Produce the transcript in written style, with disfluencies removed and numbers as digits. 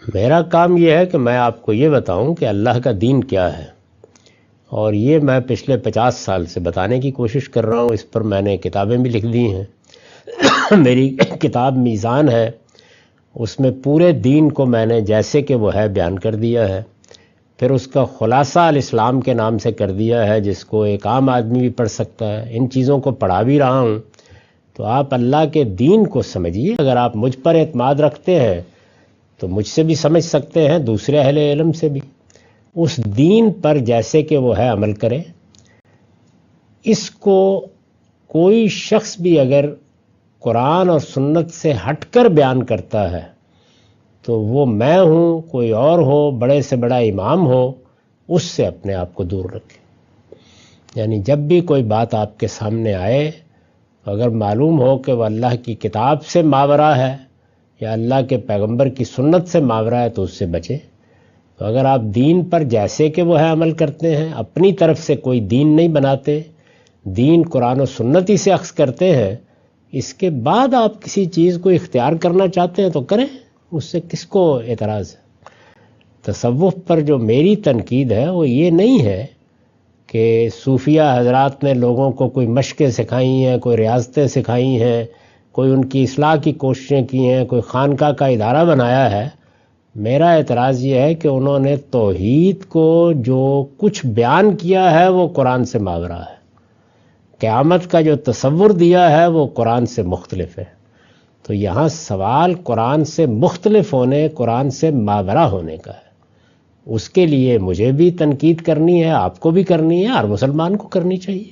میرا کام یہ ہے کہ میں آپ کو یہ بتاؤں کہ اللہ کا دین کیا ہے، اور یہ میں پچھلے 50 سال سے بتانے کی کوشش کر رہا ہوں۔ اس پر میں نے کتابیں بھی لکھ دی ہیں۔ میری کتاب میزان ہے، اس میں پورے دین کو میں نے جیسے کہ وہ ہے بیان کر دیا ہے۔ پھر اس کا خلاصہ الاسلام کے نام سے کر دیا ہے، جس کو ایک عام آدمی بھی پڑھ سکتا ہے۔ ان چیزوں کو پڑھا بھی رہا ہوں، تو آپ اللہ کے دین کو سمجھیے۔ اگر آپ مجھ پر اعتماد رکھتے ہیں تو مجھ سے بھی سمجھ سکتے ہیں، دوسرے اہل علم سے بھی۔ اس دین پر جیسے کہ وہ ہے عمل کریں۔ اس کو کوئی شخص بھی اگر قرآن اور سنت سے ہٹ کر بیان کرتا ہے تو وہ میں ہوں، کوئی اور ہو، بڑے سے بڑا امام ہو، اس سے اپنے آپ کو دور رکھیں۔ یعنی جب بھی کوئی بات آپ کے سامنے آئے، اگر معلوم ہو کہ وہ اللہ کی کتاب سے ماورا ہے یا اللہ کے پیغمبر کی سنت سے ماورا ہے، تو اس سے بچیں۔ تو اگر آپ دین پر جیسے کہ وہ ہے عمل کرتے ہیں، اپنی طرف سے کوئی دین نہیں بناتے، دین قرآن و سنت ہی سے اخذ کرتے ہیں، اس کے بعد آپ کسی چیز کو اختیار کرنا چاہتے ہیں تو کریں، اس سے کس کو اعتراض ہے؟ تصوف پر جو میری تنقید ہے وہ یہ نہیں ہے کہ صوفیہ حضرات نے لوگوں کو کوئی مشقیں سکھائی ہیں، کوئی ریاضتیں سکھائی ہیں، کوئی ان کی اصلاح کی کوششیں کی ہیں، کوئی خانقاہ کا ادارہ بنایا ہے۔ میرا اعتراض یہ ہے کہ انہوں نے توحید کو جو کچھ بیان کیا ہے وہ قرآن سے ماورا ہے، قیامت کا جو تصور دیا ہے وہ قرآن سے مختلف ہے۔ تو یہاں سوال قرآن سے مختلف ہونے، قرآن سے ماورا ہونے کا ہے۔ اس کے لیے مجھے بھی تنقید کرنی ہے، آپ کو بھی کرنی ہے، ہر مسلمان کو کرنی چاہیے۔